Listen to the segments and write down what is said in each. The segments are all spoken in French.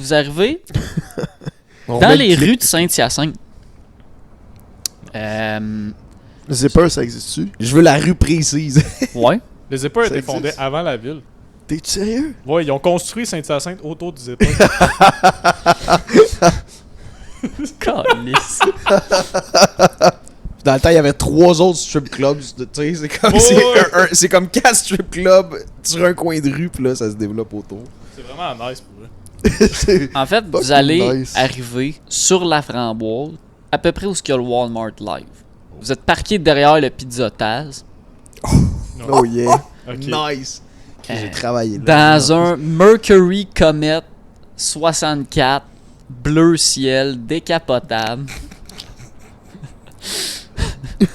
vous arrivez dans les rues de Saint-Hyacinthe. Zipper, ça existe-tu? Je veux la rue précise. Ouais. Les Zippers Ça étaient fondés existe? avant la ville. T'es-tu sérieux? Ouais, ils ont construit Saint-Hyacinthe autour du Zipper. Calice. Dans le temps, il y avait 3 autres strip clubs. Tu sais, c'est comme, c'est comme 4 strip clubs sur un coin de rue, puis là, ça se développe autour. C'est vraiment nice pour eux. En fait, vous Fucking allez nice. arriver sur la Framboise, à peu près où il y a le Walmart Live. Vous êtes parqué derrière le Pizza Taz, Oh yeah. Ok. Nice. J'ai travaillé là. dans un Mercury Comet 64, bleu ciel, décapotable. Tu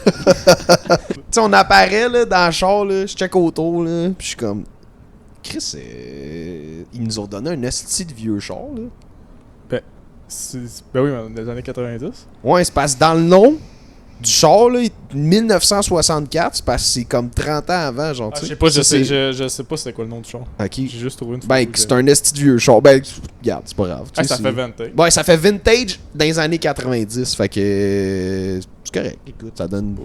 sais, on apparaît là, dans le char, là, je check autour, là, puis je suis comme... Chris, ils nous ont donné un esti de vieux char, là. Ben oui, mais dans les années 90. Ouais, c'est parce que dans le nom du char, là, 1964, c'est parce que c'est comme 30 ans avant, genre, Ah, tu je sais. sais pas, Ça, c'est- je sais pas c'était quoi le nom du char. Ok. J'ai juste trouvé une photo. Ben, c'est un esti de vieux char. Ben, regarde, c'est pas grave. tu sais, Ça c'est- fait 20 ans. Ouais, ça fait vintage dans les années 90, fait que... c'est correct, écoute, ça donne...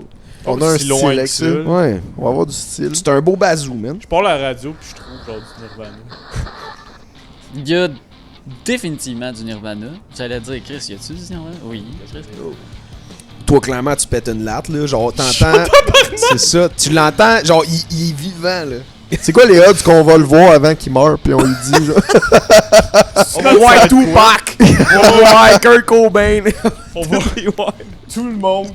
On a un si loin style que avec ça. ça. Ouais, On va avoir du style. c'est un beau bazou, man. Je parle à la radio puis je trouve genre du Nirvana. Il y a définitivement du Nirvana. J'allais dire, Chris, y a-tu du Nirvana? Oui, Chris. Toi, clairement, tu pètes une latte, là. Genre, t'entends. C'est ça. Tu l'entends, genre, il est vivant, là. C'est quoi les odds qu'on va le voir avant qu'il meure, puis on lui dit, genre. On va voir Tupac! On va voir Kurt Cobain! On va voir tout le monde.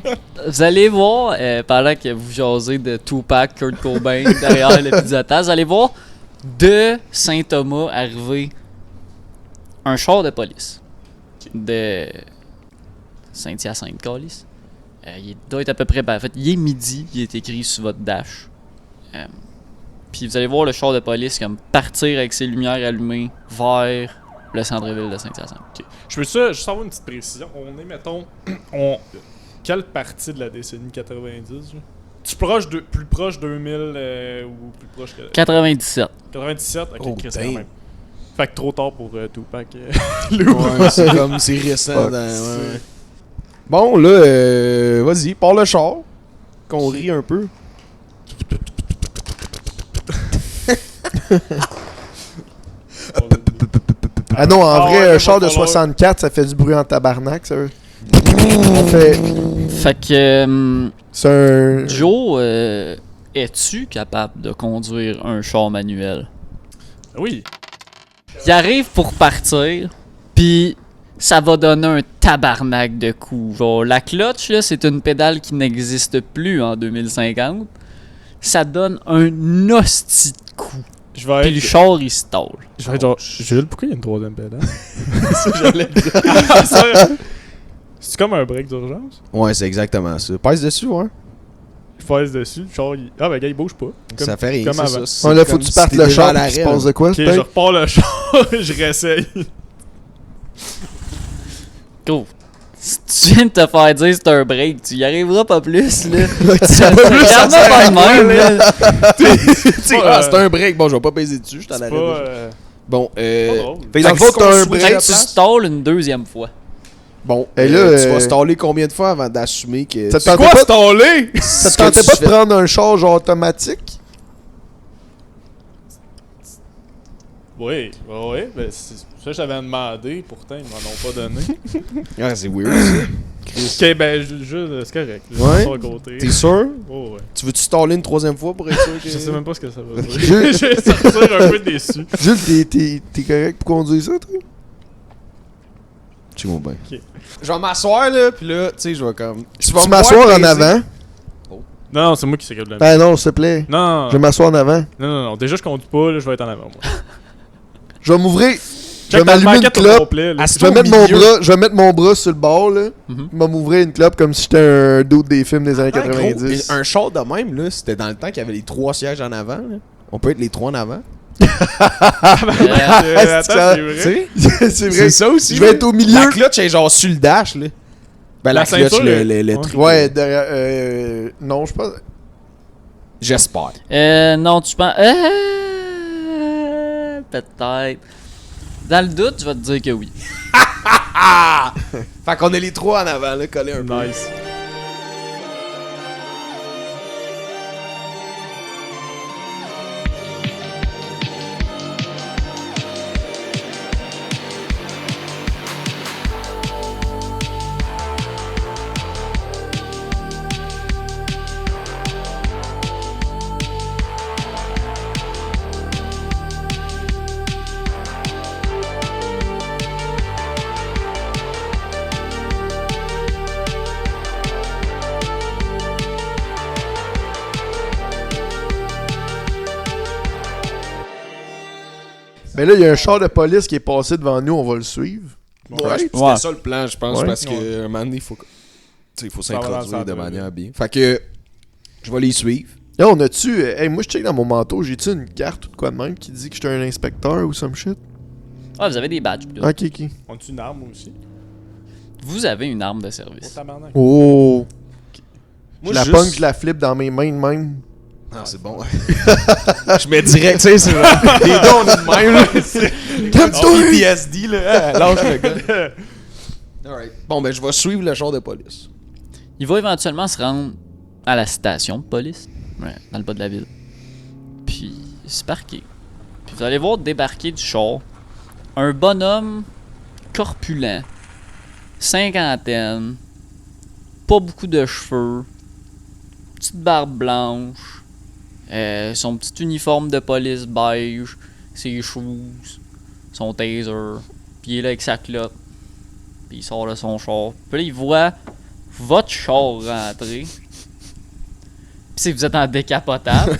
Vous allez voir, pendant que vous jasez de Tupac, Kurt Cobain, derrière le Pizza Taz, vous allez voir de Saint-Thomas arriver un char de police. De Saint-Hyacinthe, Calice. Il doit être à peu près... Ben, en fait, il est midi, il est écrit sur votre dash. Puis vous allez voir le char de police comme partir avec ses lumières allumées vers le centre-ville de Saint-Hyacinthe. Je peux juste avoir une petite précision. On est, mettons, quelle partie de la décennie 90, genre? Tu proche de, plus proche 2000 ou plus proche que... 97. 97? Ok, Oh, Chris, damn. quand même. Fait que trop tard pour Tupac. Ouais, c'est comme, c'est récent. Fuck, dans- ouais. Bon, là, vas-y, pars le char. Qu'on rit un peu. Ah non, en vrai, ouais, un char de va falloir- 64, ça fait du bruit en tabarnak, ça. On fait. Fait que... C'est un. Joe, es-tu capable de conduire un char manuel? Oui. Il arrive pour partir, puis ça va donner un tabarnak de coups. Genre, la clutch, là, c'est une pédale qui n'existe plus en 2050. Ça donne un hostie de coup. Je vais Puis le être... char, il stall. Je vais être genre... Jules, pourquoi il y a une troisième pédale? C'est comme un break d'urgence. Ouais, c'est exactement ça. Pèse dessus, ouais. Je pèse dessus, le char, il... Ah ben gars, il bouge pas. Comme- Ça fait rien, comme c'est avant. ça. C'est On là, comme faut que tu si partes t'es le déjà char, à l'arrêt, puis tu penses là. de quoi, Ok, je peut-être? repars le char, je réessaye. Go. Si tu viens de te faire dire c'est un break, tu y arriveras pas plus, là. Tu sais pas plus, ça Regarde-moi pas de même, là. Tu sais, ah, c'est un break. Bon, je vais pas peser dessus, je suis à C'est l'arrêt pas... déjà. Bon, pas drôle. fait que Dans le fond, qu'on t'as un switch break la Fait que tu place. stalles une deuxième fois. Bon, Et là, tu vas staller combien de fois avant d'assumer que... Ça te C'est tentait quoi pas, staller? ça te ce que tentait tu pas de fais- prendre un char genre automatique? Oui, ouais, ben ça j'avais demandé, pourtant ils m'en ont pas donné. Ah, c'est weird, ça. Ok, ben c'est correct. Je Ouais. vais sur le côté. T'es sûr? Oh, ouais. Tu veux-tu staller une troisième fois pour être sûr que... Je sais même pas ce que ça veut dire. Je vais sortir un peu déçu. Jules, t'es correct pour conduire ça, toi? Tu vas bien. Ok. Je vais m'asseoir, là, pis là, tu sais, je vais comme... Tu vas me m'asseoir voir en peser. avant? Non, c'est moi qui s'occupe de la Ah non, s'il te plaît. Non, Je vais m'asseoir en avant. non. Déjà, je conduis pas, là, je vais être en avant, moi. Je vais m'ouvrir. Je Check vais dans le m'allumer une paquet au clope. complet, là. Assis- Je vais au mettre mon milieu. bras, je vais mettre mon bras sur le bord, là. Mhm. Je vais m'ouvrir une clope comme si j'étais un doute des films des années Ah, gros, 90. un char de même, là, c'était dans le temps qu'il y avait les 3 sièges en avant, là. On peut être les 3 en avant. Attends, c'est ça. c'est vrai. Tu sais? C'est vrai. C'est ça aussi. Je vais là. être au milieu. La clutch est genre sur le dash, là. Ben, la La clutch, ceinture, le ouais. truc. Ouais, derrière. Non, je pense. J'espère. Non, tu penses... Peut-être. Dans le doute, je vais te dire que oui. Fait qu'on est les trois en avant, là, collés un peu. Nice. Mais là, il y a un char de police qui est passé devant nous, on va le suivre. Ouais, c'était Ouais. ça le plan, je pense, Ouais. parce que un moment donné, il faut Ça va dans le s'introduire de centre, manière bien. Fait que je vais les suivre. Là, on a-tu. Hey, moi, je check dans mon manteau, j'ai-tu une carte ou de quoi de même qui dit que j'étais un inspecteur ou some shit? Ah, vous avez des badges. pis tout. Ok, ok. On a une arme aussi? Vous avez une arme de Oh, service. tabarnak. Oh! Moi, je la juste- punk, je la flippe dans mes mains de même. Ah, c'est bon. Je mets direct, tu sais, c'est genre, les deux, on est de même, là. Calme-toi! PTSD, là. Ah, lâche le gars. Alright. Bon, ben, je vais suivre le char de police. Il va éventuellement se rendre à la station de police, ouais, dans le bas de la ville. Puis, se parquer. Puis vous allez voir débarquer du char un bonhomme corpulent, cinquantaine, pas beaucoup de cheveux, petite barbe blanche, son petit uniforme de police beige, ses shoes, son taser, puis il est là avec sa clope, puis il sort de son char. Puis là, il voit votre char rentrer. Puis c'est que vous êtes en décapotable.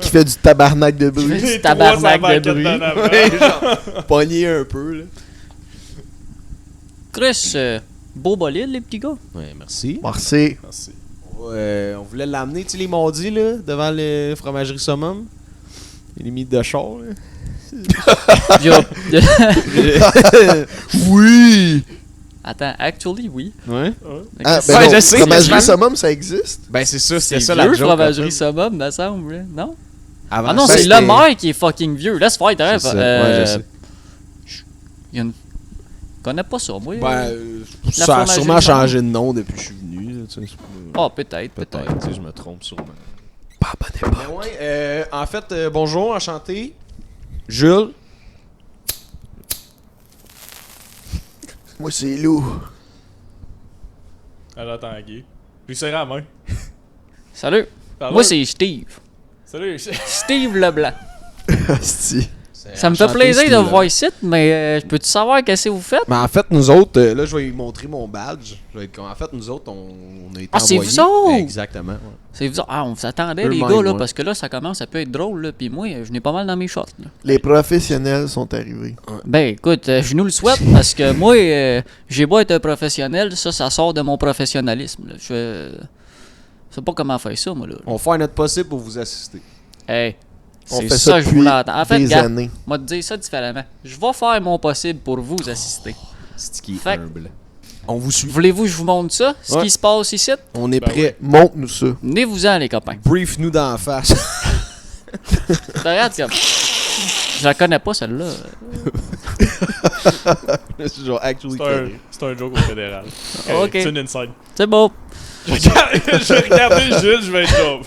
Qui fait du tabarnak de bruit. Du Les tabarnak trois de en bruit. banquette d'en avant. Ouais, genre, pogné un peu, là. Chris, beau bolide, les petits gars. Ouais, merci. Merci. Merci. On voulait l'amener, tu sais, les mardis, là, devant le fromagerie Summum. Les limites de char, là. Il y a- Oui! Attends, actually, oui. Ouais. Ah, Ouais, non, je sais, Fromagerie mais- Summum, ça existe? Ben, c'est ça, C'est c'était ça vieux, la joke. fromagerie en fait. summum, me semble, hein? Non? Avant Ah non, ça, c'est c'était- le maire qui est fucking vieux. Laisse faire, t'as C'est ça, ouais, je sais. Il y a une... Je connais pas ça, moi. Ben, La ça a fromagerie sûrement Summum. changé de nom depuis que je suis venu, là, tu sais. Ah, peut-être, Peut-être, peut-être. tu sais, je me trompe sûrement. Pas à bonne époque. Mais ouais, en fait, bonjour, enchanté. Jules. Moi, c'est Lou. Alors, Tanguy. Je lui serre la main. Salut. Salut. Moi, c'est Steve. Salut. Steve Leblanc. Asti. Ça me fait plaisir de vous voir ici, mais je peux-tu savoir qu'est-ce que vous faites? Mais en fait, nous autres, là, je vais lui montrer mon badge. En fait, nous autres, on a été Ah, c'est envoyés. vous autres? Exactement, ouais. C'est bizarre. Ah, on vous attendait, Eux les mêmes, gars, là, ouais. parce que là, ça commence, ça peut être drôle, là. Puis moi, je n'ai pas mal dans mes shots, là. Les professionnels sont arrivés. Ben, écoute, je nous le souhaite, parce que moi, j'ai beau être un professionnel, ça sort de mon professionnalisme, là. Je sais pas comment faire ça, moi, là. On va faire notre possible pour vous assister. Hey, On c'est fait ça ça que je depuis voulais entendre. En fait, des gars, années. moi, te dire ça différemment. Je vais faire mon possible pour vous assister. C'est qui est Fait que- humble. On vous suit. Voulez-vous que je vous montre ça? Ce Ouais. qui se passe ici? On est Ben prêt. Montre-nous ça. Venez-vous-en, les copains. Brief-nous dans la face. Regarde comme... Je la connais pas, celle-là. C'est genre actually C'est un, carré. c'est un joke au fédéral. Ok. C'est une inside. C'est beau. Je vais regarder Jules, je vais être comme.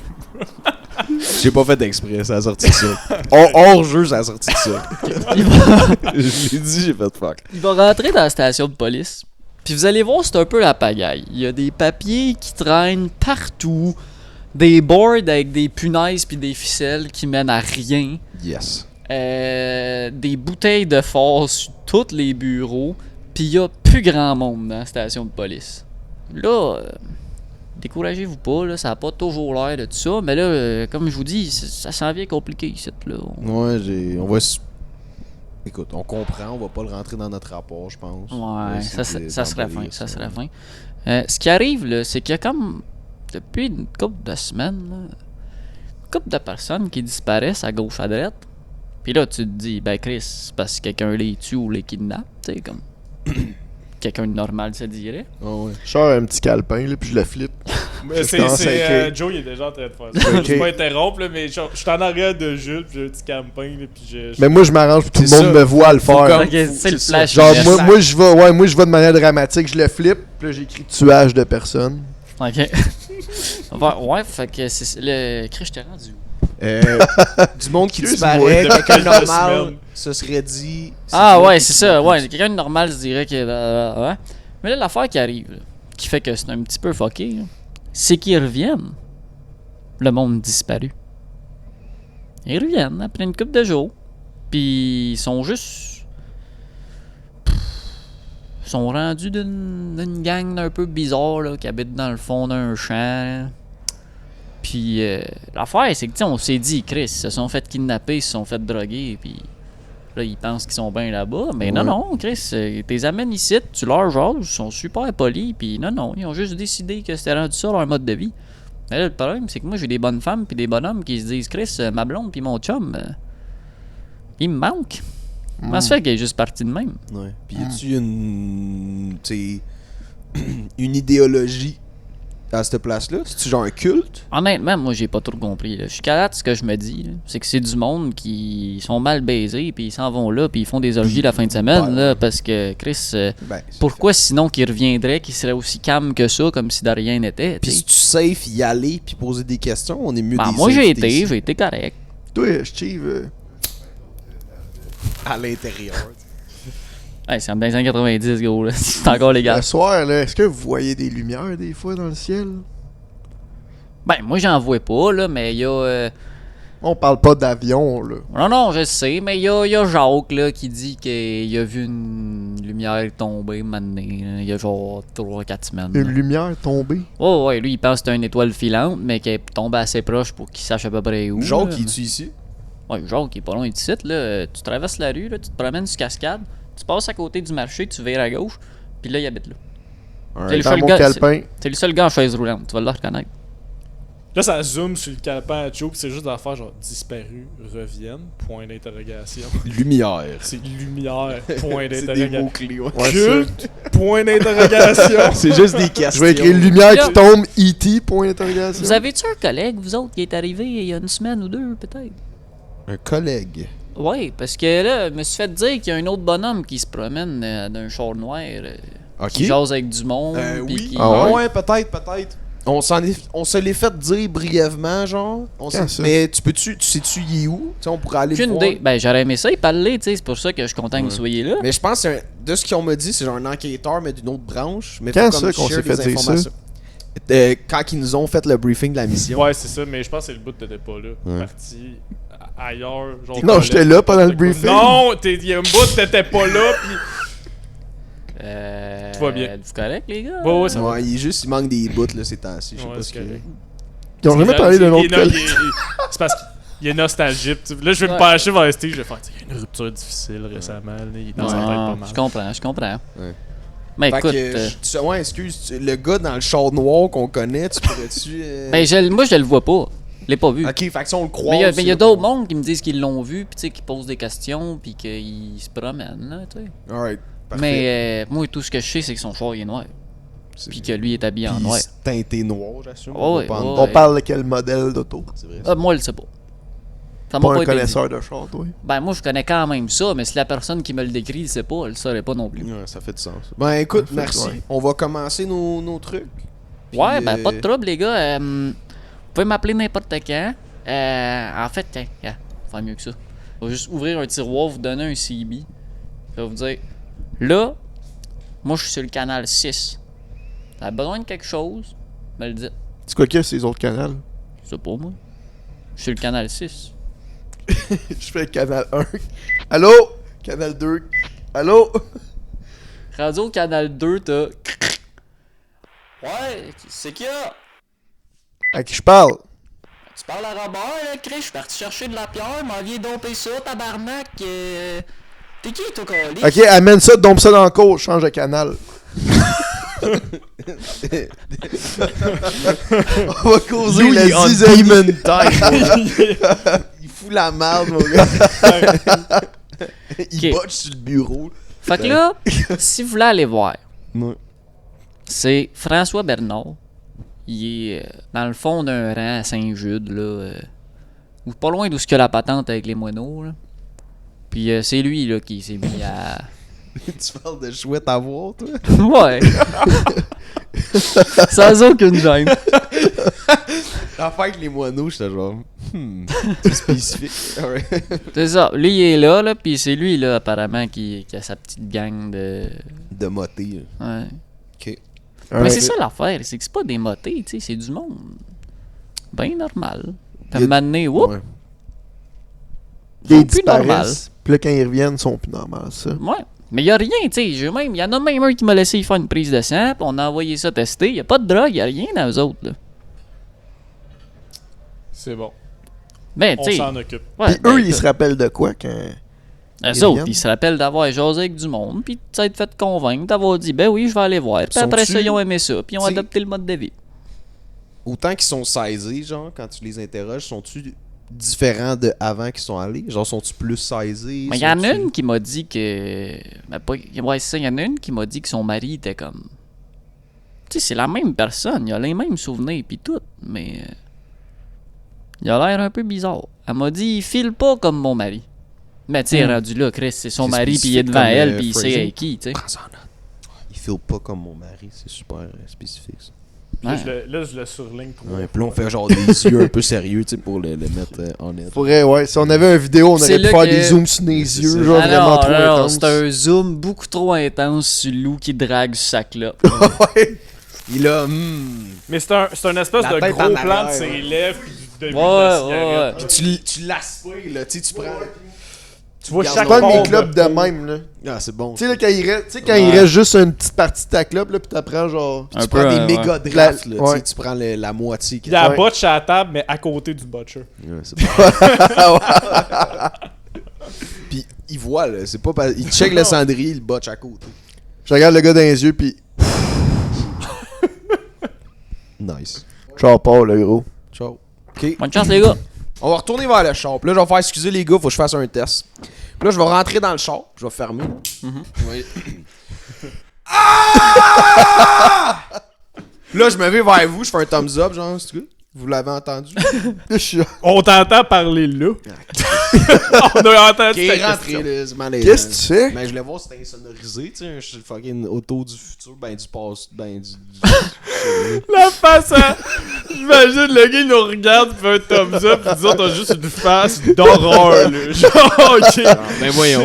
J'ai pas fait exprès, ça a sorti ça. Hors jeu, ça a sorti ça. Il va... Je l'ai dit, j'ai fait fuck. Il va rentrer dans la station de police. Puis vous allez voir, c'est un peu la pagaille. Il y a des papiers qui traînent partout. Des boards avec des punaises puis des ficelles qui mènent à rien. Yes. Des bouteilles de force sur tous les bureaux. Puis il y a plus grand monde dans la station de police. Là, découragez-vous pas, là, ça a pas toujours l'air de tout ça. Mais là, comme je vous dis, ça s'en vient compliqué ici. Là. Ouais, on va. Écoute, on comprend, on va pas le rentrer dans notre rapport, je pense. Ouais, ça serait fin, ça serait fin. fin. Ce qui arrive, là, c'est qu'il y a comme, depuis une couple de semaines, là, une couple de personnes qui disparaissent à gauche, à droite. Puis là, tu te dis, ben Chris, c'est parce que quelqu'un les tue ou les kidnappe, tu sais, comme quelqu'un de normal se dirait. Ah ouais. Je sors un petit calepin, là, puis je le flippe. Mais Je commence à écrire. Joe, il est déjà en train de faire ça. Ok. Je vais pas interrompre, là, mais je suis en arrière de Jules, puis j'ai un petit camping, là, puis Mais moi, je m'arrange pour que tout le C'est monde ça. me voit le faire. comme- Ok, c'est le c'est flash. Genre, yes. moi, je vais de manière dramatique, je le flippe, puis là, j'écris tuage de personne. Ok. Ouais, fait que c'est le. Chris, je t'ai rendu où? Du monde qui Excuse-moi. disparaît, Depuis quelqu'un de quelques normal semaines. se serait dit. Ah là ouais, que c'est tu ça. m'as Ouais, dit. quelqu'un de normal se dirait que. Ouais. Mais là, l'affaire qui arrive, là, qui fait que c'est un petit peu fucké, là, c'est qu'ils reviennent. Le monde disparu. Ils reviennent après une couple de jours. Puis ils sont juste. Ils sont rendus d'une gang un peu bizarre là, qui habite dans le fond d'un champ. Là. Puis l'affaire, c'est que tu sais, on s'est dit, Chris, ils se sont fait kidnapper, ils se sont fait droguer, puis là, ils pensent qu'ils sont bien là-bas. Mais non, Chris, t'es amènes ici, tu leur jases, ils sont super polis, puis non, ils ont juste décidé que c'était rendu ça leur mode de vie. Mais là, le problème, c'est que moi, j'ai des bonnes femmes puis des bonhommes qui se disent, Chris, ma blonde puis mon chum, il me manque. Comment ça fait qu'elle est juste partie de même? Ouais. Puis y a-tu une. Tu sais. Une idéologie à cette place-là? C'est-tu genre un culte? Honnêtement, moi, j'ai pas trop compris. Là. Je suis capable de ce que je me dis. Là. C'est que c'est du monde qui sont mal baisés, puis ils s'en vont là, puis ils font des orgies la fin de semaine, là, parce que, Chris, Ben, c'est pourquoi sinon qu'ils reviendraient, qu'ils seraient aussi calmes que ça, comme si de rien n'était? Puis si tu safe y aller puis poser des questions, on est mieux Ben, des moi, safe j'ai des- été correct. Toi, Steve, à l'intérieur. Hey, c'est dans les années 90, gros, là. C'est encore légal. le soir, là, est-ce que vous voyez des lumières des fois dans le ciel? Ben, moi, j'en vois pas, là, mais il y a. On parle pas d'avion, là. Non, je sais, mais il y a Jacques, là, qui dit qu'il a vu une lumière tomber, maintenant. Il y a genre 3-4 semaines. Une là. lumière tombée. Oh, ouais, lui, il pense que c'est une étoile filante, mais qui est tombée assez proche pour qu'il sache à peu près où. Genre là. qui est-tu ici? Ouais, Jacques, qui est pas loin d'ici, là. Tu traverses la rue, là, tu te promènes sur Cascade, tu passes à côté du marché, tu vires à gauche, puis là, il habite là. C'est le Dans seul mon gars- calepin. C'est le seul gars en chaise roulante, tu vas le reconnaître. Là, ça zoome sur le calepin à Joe, pis c'est juste d'affaire genre disparu, reviennent, point d'interrogation. Lumière. C'est lumière, point C'est des d'interrogation. mots-clés, ouais. Ouais, Culte, point d'interrogation. C'est juste des questions. Je vais écrire lumière Là- qui tombe, E.T., point d'interrogation. Vous avez-tu un collègue, vous autres, qui est arrivé il y a une semaine ou deux, peut-être? Un collègue. Oui, parce que là, je me suis fait dire qu'il y a un autre bonhomme qui se promène d'un char noir, Ok. qui jase avec du monde. puis Oui. qui... Ah ouais? Ouais, peut-être. On se l'est fait dire brièvement, genre. Quand ça? Mais tu sais-tu y est où? Tu sais, on pourrait aller le Aucune voir. idée. Ben, j'aurais aimé ça, il parlait, tu sais, c'est pour ça que je suis content que vous soyez là. Mais je pense que de ce qu'ils ont me dit, c'est genre un enquêteur, mais d'une autre branche. Mais Quand faut ça comme qu'on share s'est fait des dire ça? informations. Quand ils nous ont fait le briefing de la mission. Ouais, c'est ça, mais je pense que c'est le bout que t'étais pas là. Ouais. Parti ailleurs. Genre Non, j'étais là pendant le briefing. Non, il y a un bout que t'étais pas là, pis. Tout va bien. Êtes-vous correct, les gars? Ouais, ça va. Ouais, il manque des bouts là ces temps-ci. Je sais Ouais, pas ce c'est qu'il y a. correct. Ils ont jamais parlé d'un autre collègue. C'est parce qu'il est nostalgique. Là, je vais me Ouais. pencher vers Steve, je vais faire, il y a une rupture difficile récemment. Là, il est dans sa tête pas mal. Je comprends. Ouais. Mais Fait écoute, que, ouais, excuse, le gars dans le char noir qu'on connaît, tu pourrais-tu. moi, je le vois pas. Je l'ai pas vu. Ok, fait que ça, on le croit. Mais il y a d'autres mondes qui me disent qu'ils l'ont vu, puis tu sais, qui posent des questions, puis qu'ils se promènent, là, tu sais. Alright. Parfait. Mais moi, tout ce que je sais, c'est que son char il est noir. Puis que lui est habillé en Puis noir. teinté noir, j'assume. Ouais, On va ouais, pas en- ouais. On parle de quel modèle d'auto? C'est vrai. Moi, je le sais pas. Ça m'a Pas un pas été dit. connaisseur de char, toi. Ben, moi, je connais quand même ça, mais si la personne qui me le décrit, le sait pas, elle le saurait pas non plus. Ouais, ça fait du sens. Ben écoute, Ça fait- merci. ouais. On va commencer nos trucs. Puis, Ouais, ben, pas de trouble, les gars. Vous pouvez m'appeler n'importe quand. En fait, tiens, faire mieux que ça. Je vais juste ouvrir un tiroir, vous donner un CB. Je vais vous dire, là, moi, je suis sur le canal 6. T'as besoin de quelque chose, me le dites. C'est quoi qu'il y a ces autres canaux? Je sais pas, moi. Je suis sur le canal 6. Je fais canal 1. Allô? Canal 2. Allô? Radio canal 2, t'as. Ouais, c'est qu'il y a? À qui je parle? Tu parles à Robert, là, Chris? Je suis parti chercher de la pierre, m'en viens domper ça, tabarnak. T'es qui, toi, Carly? Ok, amène ça, dompe ça dans le cours, change de canal. On va causer Louis la on zizanie. Demon Time. Il fout la merde, mon gars. Il Ok. botche sur le bureau. Fait que là, si vous voulez aller voir, Ouais. c'est François Bernard il est dans le fond d'un rang à Saint-Jude, là. Ou pas loin d'où ce que la patente avec les moineaux, là. Puis c'est lui, là, qui s'est mis à... Tu parles de chouette à voir, toi? Ouais. Sans aucune gêne. L'affaire avec les moineaux, j'étais genre... c'est spécifique. Alright. C'est ça. Lui, il est là, puis c'est lui, là, apparemment, qui a sa petite gang de... De moté, là. Ouais. Ok. Mais c'est ça l'affaire, c'est que c'est pas des motés, tu sais, c'est du monde. Ben normal. Puis à un moment donné, whoop, Ouais. Ils sont plus normal. disparaissent. Puis là, quand ils reviennent, ils sont plus normaux, ça. Ouais. Mais y a rien, tu sais. Il y en a même un qui m'a laissé faire une prise de sang, puis on a envoyé ça tester. Y a pas de drogue, y a rien dans eux autres, là. C'est bon. Ben, On tu sais. s'en occupe. Ouais, Puis eux, ils se rappellent de quoi quand. eux ils autres, reviennent? ils se rappellent d'avoir jasé avec du monde, puis de s'être fait convaincre, d'avoir dit, ben oui, je vais aller voir. Puis après Sont-tu- ça, ils ont aimé ça, puis ils ont T'sais- adopté le mode de vie. Autant qu'ils sont saisés, genre, quand tu les interroges, sont-tu différents de avant qu'ils sont allés? Genre, sont-tu plus saisés? Mais il y en a Sont-tu- une qui m'a dit que. Ben, pas... Ouais, c'est ça, il y en a une qui m'a dit que son mari était comme. Tu sais, c'est la même personne, il a les mêmes souvenirs, puis tout, mais. Il a l'air un peu bizarre. Elle m'a dit, il file pas comme mon mari. Mais tu sais, rendu là, Chris, c'est son C'est mari, puis il est spécifique devant comme, elle, puis il phrasing. sait qui, tu sais. Prends-en note. Il file pas comme mon mari, c'est super spécifique, ça. Là, Ouais. je le surligne pour. Ouais, puis là, on fait genre des yeux un peu sérieux, tu sais, pour le mettre en net. Pourrait, ouais. Si on avait une vidéo, on C'est aurait pu là faire que- des zooms sur les yeux, ça. genre Ah vraiment non, trop non, intense. c'est un zoom beaucoup trop intense sur le loup qui drague sur sa clope. Ouais. Il a, Mais c'est un espèce La de tête gros en plan de arrière, ses ouais. lèvres puis du début de Ouais, la ouais, cigarette. ouais. Puis tu l'aspires, là, tu sais, tu prends... Tu vois Regarde, chaque Pas de mes pore clopes de peau. même, là. Ah, c'est bon. Tu sais, là, quand il reste, tu sais, quand Ouais. il reste juste une petite partie de ta clope, là, pis t'apprends genre. Un Tu peu, prends des ouais. méga drafts, là, Ouais. tu sais, tu prends la moitié. Il y a la Ouais. botche à la table, mais à côté du butcher. Ouais, c'est bon. Puis il voit, là, c'est pas... Il check le cendrier, il botche à côté. Je regarde le gars dans les yeux, pis. Nice. Ciao, Paul, le gros. Ciao. OK. Bonne chance, les gars. On va retourner vers le char. Puis là, je vais faire excusez les gars, faut que je fasse un test. Puis là, je vais rentrer dans le char. Je vais fermer. Oui. Ah! Là, je me vais vers vous, je fais un thumbs up, genre, c'est good. Vous l'avez entendu? Je suis. On t'entend parler là. On a entendu Ok, ta rentré, question. là, c'est malaisant. Qu'est-ce que tu fais? Ben, je voulais voir si c'était insonorisé, tu sais, je suis fucking auto du futur, ben du passé, ben du... La face, hein? J'imagine le gars, il nous regarde, il fait un thumbs up, pis nous autres, on a juste une face d'horreur, là. Genre, ok. Ben voyons.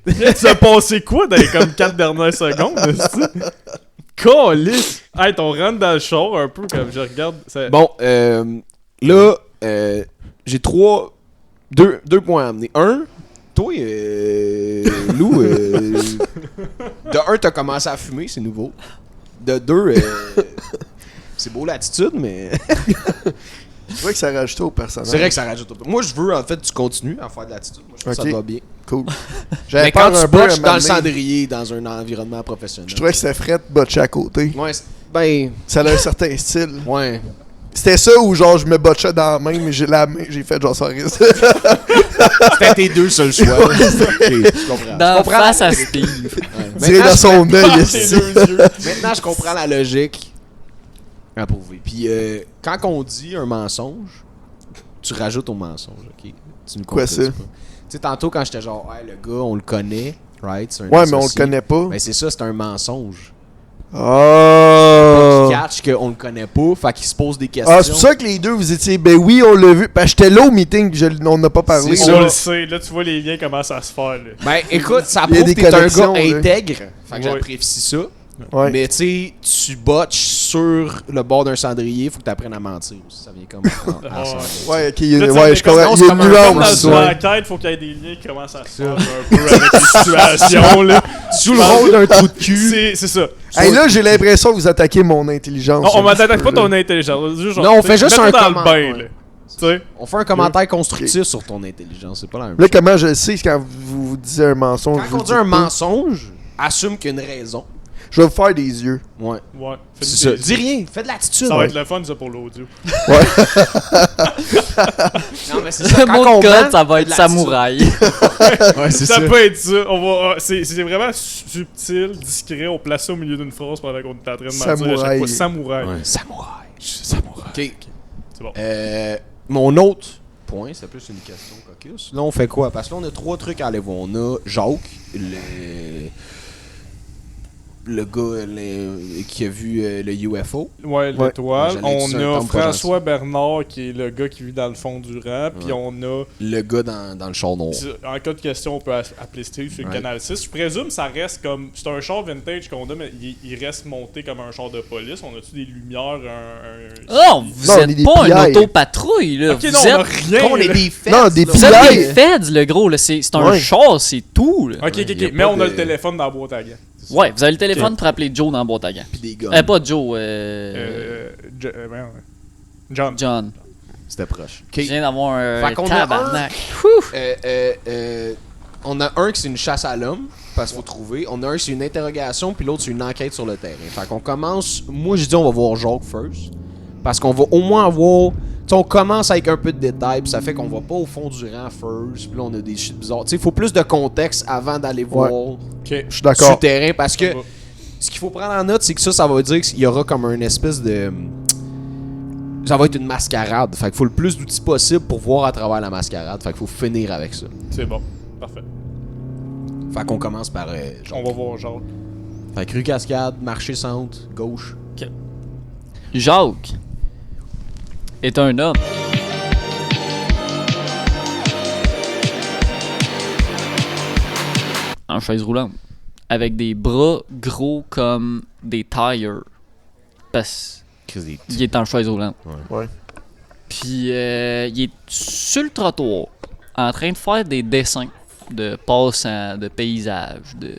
Tu s'est passé quoi dans les comme 4 dernières secondes, est-ce que Calisse! Hey, on rentre dans le char un peu, comme je regarde. Ça... Bon, là, j'ai deux points à amener. Un, toi, Lou, de un, t'as commencé à fumer, c'est nouveau. De deux, c'est beau l'attitude, mais C'est vrai que ça rajoutait au personnage. c'est vrai que ça rajoute un peu. Moi, je veux, en fait, que tu continues à faire de l'attitude. Moi, je trouve que Ok. ça va bien. Cool. J'avais Mais quand peur tu un peu botches à dans le m'amener. cendrier, dans un environnement professionnel. Je trouvais que c'était fret de botcher à côté. Ouais, ben, Ça a un certain style. ouais. C'était ça où genre je me botchais dans la main, mais j'ai la main, j'ai fait genre ça risque. C'était tes deux seuls choix. Ok, je comprends. Dans Je comprends face la- à Steve. Ouais. Direct dans son œil. Ah, ici. tes deux yeux. Maintenant, je comprends la logique. Approuvé. Puis, quand on dit un mensonge, tu rajoutes au mensonge, ok? Tu nous Quoi, concrétises ça? pas. Tu sais, tantôt, quand j'étais genre, ouais, le gars, on le connaît, right? C'est un Ouais, mais on le associé. connaît pas. Ben, c'est ça, c'est un mensonge. Oh. Il catch qu'on le connaît pas, fait qu'il se pose des questions. Ah, c'est pour ça que les deux vous étiez, ben oui, on l'a vu. Parce que j'étais là au meeting, pis on n'a pas parlé. C'est On ça. le sait, là tu vois les liens commencent à se faire là. Ben, écoute, ça Il y a prouve des que t'es un connexions, gars là. intègre. Fait que Ouais. j'apprécie ça. Ouais. Mais tu sais, tu botches sur le bord d'un cendrier, faut que t'apprennes à mentir aussi. Ça vient comme ensemble. Ouais, ok, il y a Là, une, tu sais, ouais, mais je comprends. comme- Il y a comme une un Comme dans nuance. une Ouais. enquête, faut qu'il y ait des liens qui commencent à se faire un peu avec les situations là. Sous le rôle d'un trou de cul. C'est ça. Hey, là, j'ai l'impression que vous attaquez mon intelligence. On un m'attaque petit pas peu, là. ton intelligence. Juste genre, Non, on tu fait sais, juste mets-toi un dans le comment, bain ouais. là. Tu sais. On fait un commentaire constructif sur ton intelligence, c'est pas la même Là, chose. comment je le sais quand vous disiez un mensonge? Quand vous on le dit un dites pas. mensonge, assume qu'il y a une raison. Je vais vous faire des yeux. Ouais. Ouais. Fais C'est ça. des- Dis rien, fais de l'attitude. Ça va Ouais. être le fun ça pour l'audio. Non, mais c'est ça. Le Quand mot on de code, ment, ça va fais être de l'attitude. samouraï. Ouais, c'est Ça ça. peut être ça. On va, c'est vraiment subtil, discret. On place ça au milieu d'une phrase pendant qu'on est en train de mentir à chaque Samouraï. fois. Samouraï. Ouais. Samouraï. Samouraï. Ok. C'est bon. Mon autre point, c'est plus une question caucus. Là, on fait quoi? Parce que là, on a 3 trucs à aller voir. On a Jacques, le gars qui a vu le UFO. Ouais, Ouais. l'étoile. J'allais On dire un a temps pas François Bernard, qui est le gars qui vit dans le fond du rap. Puis Ouais. on a... Le gars dans le char noir. En cas de question, on peut appeler Steve sur le Ouais. canal 6. Je présume que ça reste comme... C'est un char vintage qu'on a, mais il reste monté comme un char de police. On a-tu des lumières, Oh, vous Non, on est êtes des pas un PI. autopatrouille, là. Ok, vous non, on a êtes, rien. On est là. des fêtes. Non, des vous êtes PI. des feds, le gros, là. C'est un Ouais. char, c'est tout, là. Ok, y a mais pas on a de- le téléphone dans la boîte à gants. Ouais, vous avez le téléphone pour appeler Joe dans la boîte à gants. Puis des gars. Pas Joe, Voyons, John. John. C'était proche. Je viens d'avoir un Fait qu'on a tabarnak. On a un qui c'est une chasse à l'homme, parce qu'il faut trouver. On a un c'est une interrogation, puis l'autre c'est une enquête sur le terrain. Fait qu'on commence. Moi, je dis on va voir Jacques first. Parce qu'on va au moins avoir. Tu sais, on commence avec un peu de détails, puis ça fait qu'on va pas au fond du rang first. Puis là, on a des shit bizarres. Tu sais, il faut plus de contexte avant d'aller voir Ok. Je suis sur d'accord. le terrain. Parce que Ça va. ce qu'il faut prendre en note, c'est que ça va dire qu'il y aura comme une espèce de. Ça va être une mascarade. Fait qu'il faut le plus d'outils possible pour voir à travers la mascarade. Fait qu'il faut finir avec ça. C'est bon. Parfait. Fait qu'on commence par. Jacques. On va voir Jacques. Fait que rue Cascade, marché centre, gauche. Jacques est un homme. En chaise roulante. Avec des bras gros comme des tires. Parce qu'il est en chaise roulante. Ouais. Puis il est sur le trottoir, en train de faire des dessins de passants, de paysages, de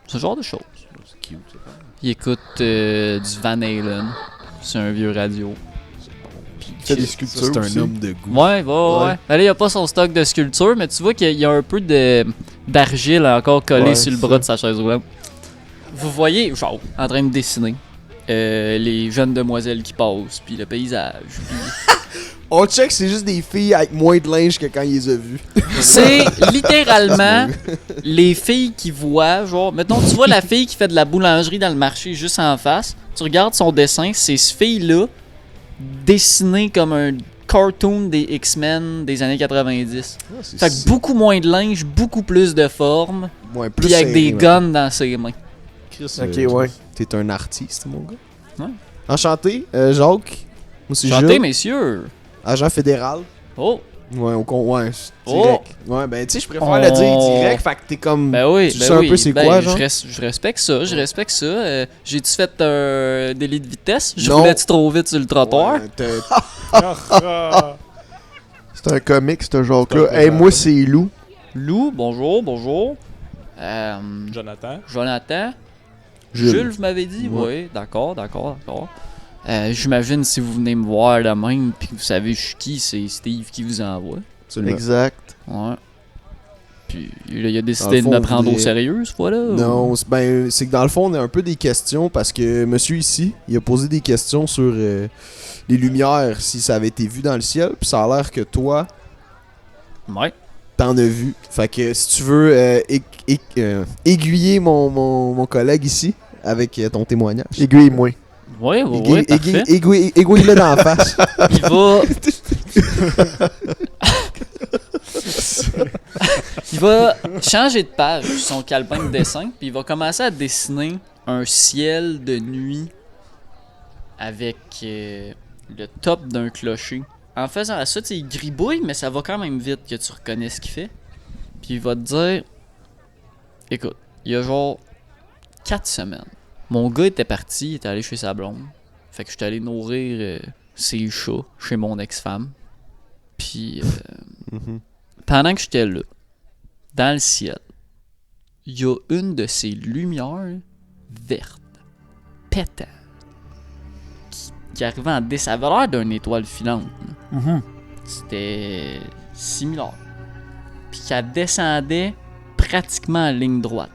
ce genre de choses. C'est cute, ça. Il écoute du Van Halen sur un vieux radio. Il fait des Ça, sculptures c'est aussi. un homme de goût. Ouais. Ouais. Ben là, il a pas son stock de sculpture, mais tu vois qu'il y a un peu d'argile encore collé Ouais, sur le c'est bras ça. de sa chaise roulante. Vous voyez, genre, en train de dessiner les jeunes demoiselles qui passent, puis le paysage. On check, c'est juste des filles avec moins de linge que quand ils les a vues. C'est littéralement les filles qui voient, genre, mettons, tu vois la fille qui fait de la boulangerie dans le marché juste en face, tu regardes son dessin, c'est ce fille-là, dessinée comme un cartoon des X-Men des années 90. Fait que beaucoup moins de linge, beaucoup plus de forme, Ouais, plus puis avec serré, des ouais. guns dans ses mains. Chris, Ok, ouais. T'es un artiste, mon gars. Ouais. Enchanté, Jacques. Moi, c'est Chantez, Jules, messieurs! agent fédéral. Oh! Ouais, ouais, c'est Oh! direct. Ouais, ben, tu sais, je préfère le dire direct, fait que t'es comme. Ben oui, Tu ben sais un oui. peu c'est Ben, quoi, genre? je respecte ça, je respecte ça. J'ai-tu fait un délit de vitesse? Je Non. roulais-tu trop vite sur le trottoir? Ouais, t'as- C'est un comique, ce Jacques-là. C'est un Hey, peu moi, ça. c'est Lou. Lou, bonjour. Jonathan. Jonathan. Jules. Jules, vous m'avez dit? Ouais. Oui, d'accord. J'imagine si vous venez me voir de même puis que vous savez je suis qui, c'est Steve qui vous envoie. Absolument. Exact. Ouais. Puis là, il a Dans décidé le fond, de me on prendre au voudrait- sérieux, ce fois-là. Non, c'est que dans le fond, on a un peu des questions parce que monsieur ici, il a posé des questions sur les lumières, si ça avait été vu dans le ciel, puis ça a l'air que toi, Ouais. t'en as vu. Fait que si tu veux aiguiller mon collègue ici avec ton témoignage. Aiguille-moi. Ouais, parfait. Aiguille-le dans la face. Il va. Il va changer de page sur son calepin de dessin, puis il va commencer à dessiner un ciel de nuit avec le top d'un clocher. En faisant ça, tu sais, il gribouille, mais ça va quand même vite que tu reconnais ce qu'il fait. Puis il va te dire, écoute, il y a genre 4 semaines, mon gars était parti, il était allé chez sa blonde. Fait que j'étais allé nourrir ses chats chez mon ex-femme. Puis pendant que j'étais là, dans le ciel, il y a une de ces lumières vertes, pétantes, qui arrivait en descente. Ça avait l'air d'une étoile filante. là. C'était similaire. Puis qu'elle descendait pratiquement en ligne droite.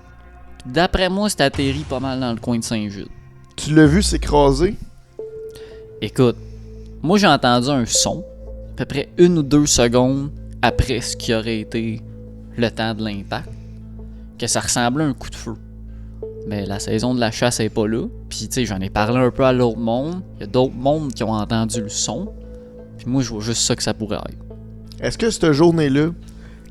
Puis d'après moi, c'était atterri pas mal dans le coin de Saint-Jude. Tu l'as vu s'écraser? Écoute, moi j'ai entendu un son, à peu près 1 ou 2 secondes après ce qui aurait été le temps de l'impact, que ça ressemblait à un coup de feu. Mais la saison de la chasse est pas là. Puis tu sais, j'en ai parlé un peu à l'autre monde. Il y a d'autres mondes qui ont entendu le son. Puis moi, je vois juste ça que ça pourrait être. Est-ce que cette journée-là,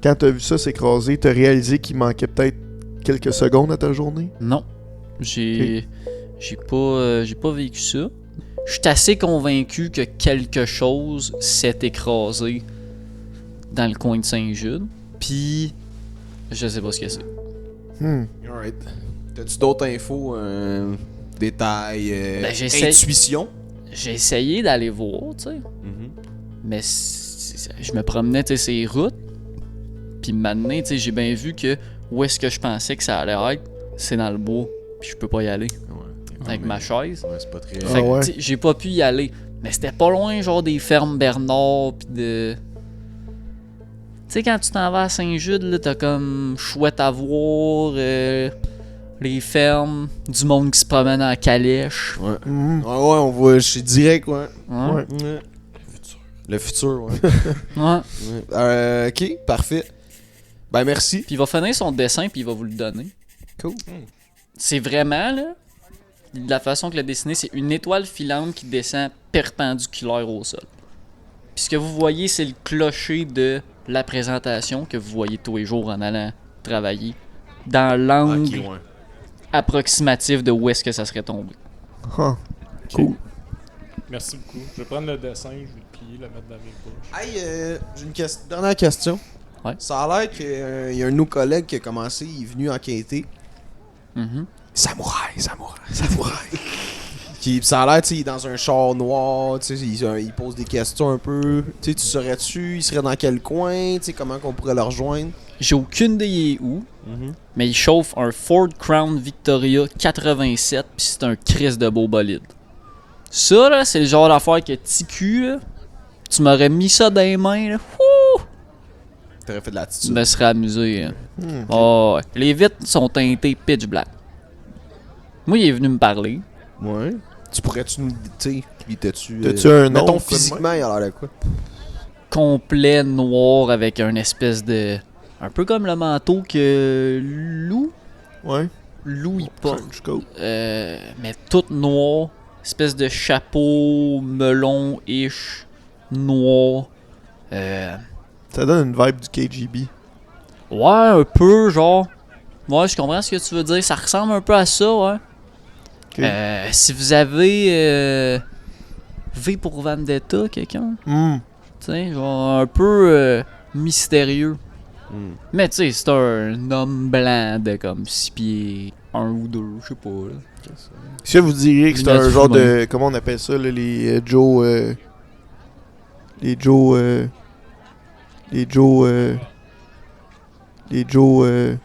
quand t'as vu ça s'écraser, t'as réalisé qu'il manquait peut-être quelques secondes à ta journée? Non. J'ai pas vécu ça. Je suis assez convaincu que quelque chose s'est écrasé dans le coin de Saint-Jude. Puis, je sais pas ce que c'est. Alright. T'as-tu d'autres infos, détails, Ben, j'essaie- intuition? J'ai essayé d'aller voir, tu sais. Mais je me promenais, tu sais, ces routes. Puis maintenant, tu sais, j'ai bien vu que où est-ce que je pensais que ça allait être, c'est dans le bois. Puis je peux pas y aller avec ma chaise. Ouais, c'est pas très... Ah Fait que, ouais. tu sais, j'ai pas pu y aller. Mais c'était pas loin, genre des fermes Bernard, pis de... Tu sais, quand tu t'en vas à Saint-Jude, là, t'as comme chouette à voir, les fermes, du monde qui se promène en calèche. Ouais. Mhm. Ouais, on voit, je suis direct, ouais. Ouais. Ouais. Ouais. Le futur, ouais. Ouais. Ouais. Ok, parfait. Ben, merci. Puis il va finir son dessin, puis il va vous le donner. Cool. C'est vraiment, là, de la façon que le dessiné, c'est une étoile filante qui descend perpendiculaire au sol. Puis ce que vous voyez, c'est le clocher de la présentation que vous voyez tous les jours en allant travailler dans l'angle Ok, ouais. approximatif de où est-ce que ça serait tombé. Ah, cool. Merci beaucoup. Je vais prendre le dessin, je vais le plier, le mettre dans mes poches. Hey, j'ai une dernière question. Ouais. Ça a l'air qu'il y a un de nos collègues qui a commencé, il est venu enquêter. Mhm. Samouraï. Ça a l'air, tu sais, il est dans un char noir, tu sais, il pose des questions un peu. Tu sais, tu saurais-tu, il serait dans quel coin, tu sais, comment qu'on pourrait le rejoindre? J'ai aucune idée où, mais il chauffe un Ford Crown Victoria 87, puis c'est un Christ de beau bolide. Ça, là, c'est le genre d'affaire que TQ, là, tu m'aurais mis ça dans les mains, là, wouh, T'aurais fait de je l'attitude. me serais amusé. Hein. Hmm. Oh, ouais. Les vitres sont teintées pitch black. Moi, il est venu me parler. Ouais. Tu pourrais-tu nous. Tu sais, il était-tu. T'as-tu un nom? Mettons comme physiquement, il a l'air de quoi? Complet noir avec un espèce de... Un peu comme le manteau que Lou Ouais. il porte. Trench coat. Mais tout noir. Espèce de chapeau melon-ish noir. Ça donne une vibe du KGB. Ouais, un peu, genre. Ouais, je comprends ce que tu veux dire. Ça ressemble un peu à ça, ouais. Ok. Si vous avez V pour Vendetta, quelqu'un, Hmm. tu sais, genre un peu mystérieux. Mais tu sais, c'est un homme blanc de comme 6 pieds 1 ou 2, je sais pas. Là. Est-ce que vous diriez que c'est Lunettes un genre fumées. de... Comment on appelle ça, là, les Joe... les Joe... les Joe... les Joe... tu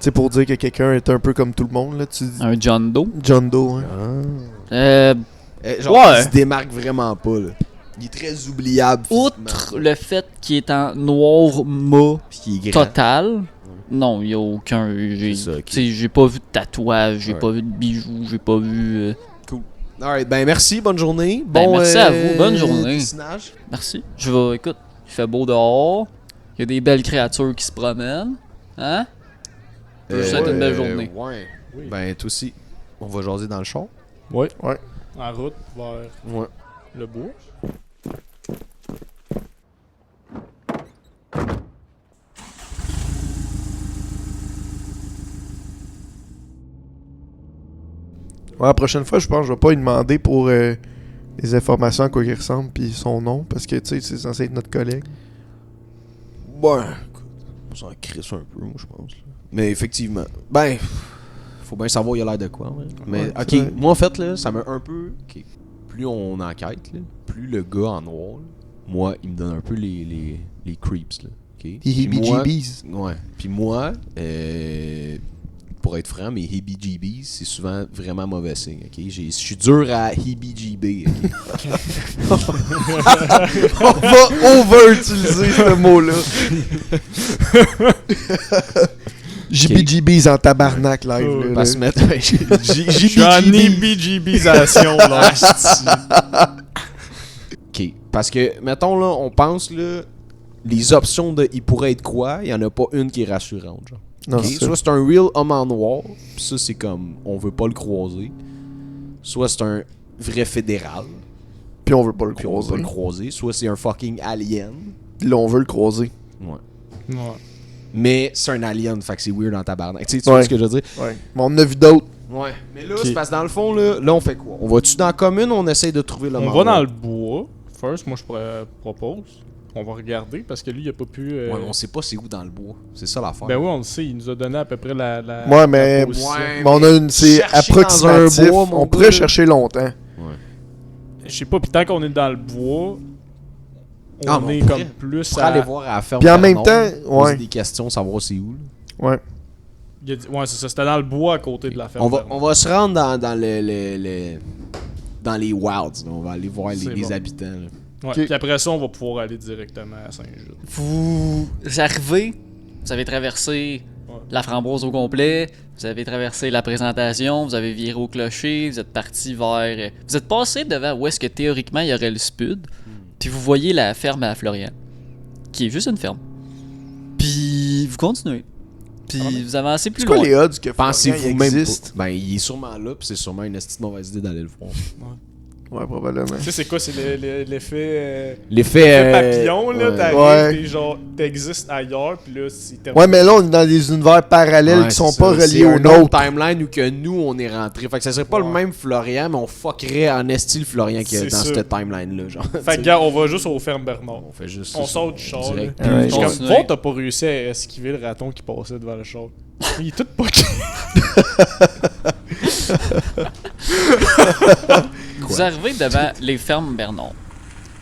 sais, pour dire que quelqu'un est un peu comme tout le monde, là, tu dis... Un John Doe. John Doe, hein. Genre, Ouais. il se démarque vraiment pas, là. Il est très oubliable. Outre le fait qu'il est en noir mat Puis qu'il est grand. total, non, il n'y a aucun. C'est ça, ok. Tu sais, j'ai pas vu de tatouage, j'ai Ouais. pas vu de bijoux, j'ai pas vu. Alright, ben merci, bonne journée. Ben, Bon, merci à vous, bonne journée. dessinage. Merci. Je vais, écoute, il fait beau dehors, il y a des belles créatures qui se promènent. Hein? Je vous souhaite une belle journée. Ouais. Oui. Ben, toi aussi, on va jaser dans le char. Ouais. Ouais. En route vers Ouais. le bois. Ouais, la prochaine fois, je pense que je vais pas lui demander pour les informations à quoi il ressemble puis son nom, parce que, tu sais, c'est censé être notre collègue. Ouais, écoute, on s'en crisse un peu, moi, je pense. là. Mais effectivement, ben, faut bien savoir il a l'air de quoi. Ouais. Mais, Ouais, ok, c'est vrai. moi, en fait, là, ça m'a un peu. Ok, plus on enquête, là, plus le gars en noir, là, moi, il me donne un peu les creeps, là. Ok? Les Puis moi- heebie-jeebies. Ouais. Puis moi, pour être franc, mes heebie-jeebies, c'est souvent vraiment mauvais signe. Ok? Je suis dur à heebie-jeebie. Ok? On va over-utiliser ce mot-là. JBGBs en tabarnak live. Oh, là, Pas là. se mettre. Je suis en EBGBisation, là. Ok. Parce que, mettons, là, on pense, là, les options de il pourrait être quoi, il y en a pas une qui est rassurante, genre. Non, Ok? c'est ça. Soit c'est un real homme en noir, pis ça c'est comme on veut pas le croiser. Soit c'est un vrai fédéral, Puis on veut pas le puis on veut pas croiser. le croiser. Soit c'est un fucking alien. Là, on veut le croiser. Ouais. Ouais. Mais c'est un alien, fait que c'est weird en tabarnak. Tu sais, tu Ouais. vois ce que je veux dire? Ouais. Mais on en a vu d'autres. Ouais. Mais là, Ok. c'est parce que dans le fond, là on fait quoi? On va-tu dans la commune ou on essaye de trouver le On mort? va dans le bois. First, moi, propose. On va regarder parce que lui, il a pas pu. Ouais, mais on sait pas c'est où dans le bois. C'est ça l'affaire. Ben oui, on le sait. Il nous a donné à peu près la. Ouais, mais- la position. Ouais. Mais on a une. C'est chercher dans approximatif. un bois, mon On pourrait gars. chercher longtemps. Je sais pas, pis tant qu'on est dans le bois, on Ah, mais est on comme pourrait- plus Pour à. aller voir à la ferme. Puis en même Bernard, temps, poser ouais. des questions, savoir c'est où. Là. Ouais. Il a dit- Ouais, c'est ça. C'était dans le bois à côté de la ferme. On va se rendre dans dans les wilds. Là. On va aller voir C'est les bon. habitants. Là. Ouais, Ok. puis après ça, on va pouvoir aller directement à Saint-Jude. Vous arrivez, vous avez traversé Ouais. la framboise au complet, vous avez traversé la présentation, vous avez viré au clocher, vous êtes parti vers... Vous êtes passé devant où est-ce que théoriquement il y aurait le spud, puis vous voyez la ferme à Florian, qui est juste une ferme. Puis vous continuez. Puis vous avancez plus C'est quoi loin. les odds que Pensez-vous Florian même existe? pas. Ben, il est sûrement là, puis c'est sûrement une petite mauvaise idée d'aller le voir. Ouais, probablement. Tu sais, c'est quoi? C'est l'effet. L'effet Papillon, là, ouais. t'arrives, Ouais. t'es genre, t'existes ailleurs, puis là, si t'es. Ouais, mais là, on est dans des univers parallèles Ouais, qui sont c'est pas ça. reliés C'est aux un autre nôtres. timeline où que nous on est rentré. Fait que ça serait pas Ouais. le même Florian, mais on fuckerait en esti le Florian qui est C'est dans ça. cette timeline là, genre. Fait que, gars, on va juste au ferme Bernard. on fait juste On ça, sort du char, direct. là. Alright. Je suis comme, Continuez. Bon, t'as pas réussi à esquiver le raton qui passait devant le char. Il est tout poqué. Vous arrivez devant les fermes Bernard.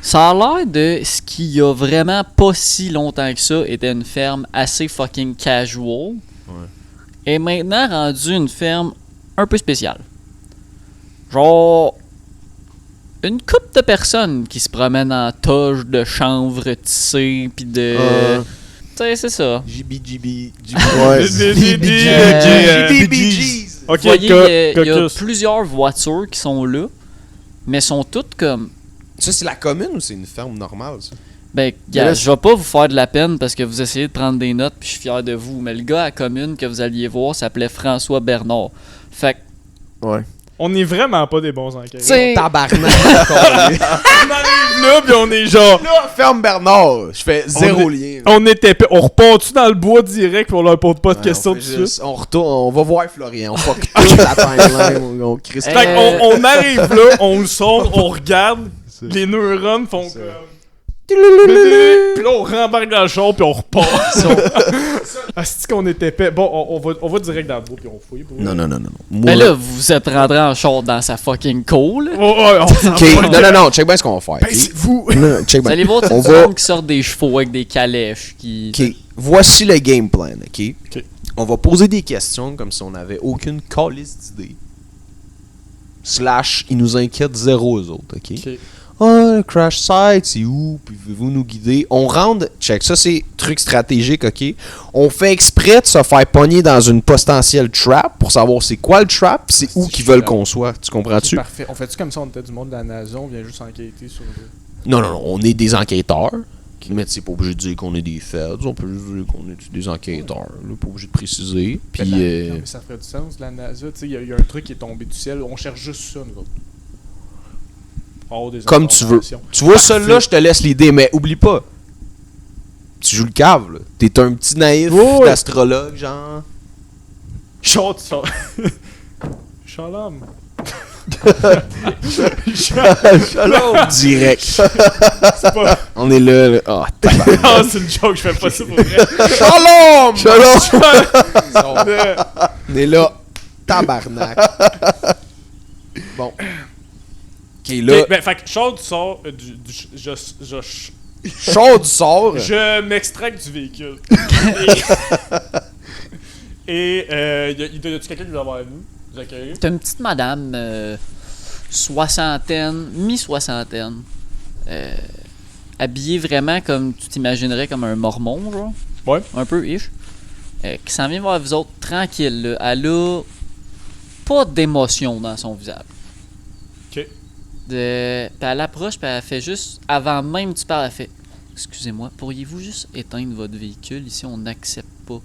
Ça a l'air de ce qui y a vraiment pas si longtemps que ça était une ferme assez fucking casual. Et maintenant rendu une ferme un peu spéciale. Genre une couple de personnes qui se promènent en toge de chanvre tissée pis de... Tu sais, c'est ça. GB. Ouais. Ok, Vous voyez, il y a Caucus. plusieurs voitures qui sont là, mais sont toutes comme... Ça c'est la commune ou c'est une ferme normale ça? Ben, gars, je vais pas vous faire de la peine parce que vous essayez de prendre des notes puis je suis fier de vous. Mais le gars à la commune que vous alliez voir s'appelait François Bernard. Fait que, Ouais. On est vraiment pas des bons enquêteurs. t'sais, Tabarnak. On arrive là, pis on est genre. Là, ferme Bernard. Je fais zéro lien. On était. On repart-tu dans le bois direct pour leur pose pas de Ouais, questions on tout fait de juste- suite? On retourne, on va voir Florian. On fuck toute la timeline. On crisse. Hey. Fait qu'on on arrive là, on le sort, on regarde, les neurones font comme. Puis là, on rembarque dans le char, puis on repart. Asti qu'on était épais. Bon, on va direct dans le bois, puis on fouille. Pour Non. ben Moi, là, vous êtes rentré en short dans sa fucking cour, là. Oh, ouais, on s'en Ok, va. non, check bien ce qu'on va faire. ok? Baissez-vous! Non, check Vous bien. allez voir On tout va- le monde qui sort des chevaux avec des calèches. Qui... Ok, voici le game plan, ok? Ok. On va poser des questions comme si on n'avait aucune calice d'idée. Slash, ils nous inquiètent zéro eux autres, ok? Ok. Ah, le crash site, c'est où? Pouvez-vous nous guider? On rentre, check, ça c'est truc stratégique, ok? On fait exprès de se faire pogner dans une potentielle trap pour savoir c'est quoi le trap pis c'est où qu'ils veulent qu'on soit. Tu comprends-tu? Parfait. On fait-tu comme ça, on était du monde de la nation, on vient juste enquêter sur. Non, on est des enquêteurs. Mais c'est pas obligé de dire qu'on est des feds, on peut juste dire qu'on est des enquêteurs. Là, pas obligé de préciser. Puis, Non, mais ça ferait du sens, la NASA. Tu sais, il y a un truc qui est tombé du ciel, on cherche juste ça, nous autres. Pour avoir des comme tu veux. informations. Tu vois, Parfait. celui-là, je te laisse l'idée, mais oublie pas. Tu joues le cave, là. T'es un petit naïf Ouais. d'astrologue, genre. Chante ça. Shalom. Shalom! Direct. C'est pas. On est là. Ah, tabarnak. Ah, c'est une joke, je fais pas ça pour vrai. Shalom! Shalom! On est là. Tabarnak. Bon. Ok, là. Ok, ben, fait que Charles, tu sors Chaud du sort. je m'extracte du véhicule. Et y a-tu quelqu'un qui va vers nous? Vous accueillir? T'as une petite madame, soixantaine, mi-soixantaine, habillée vraiment comme tu t'imaginerais comme un mormon, genre. Ouais. Un peu ish. Qui s'en vient voir vous autres tranquille, là. Elle a pas d'émotion dans son visage. Ok. Puis elle approche, puis elle fait juste, avant même que tu parles, elle fait « Excusez-moi, pourriez-vous juste éteindre votre véhicule? Ici, on n'accepte pas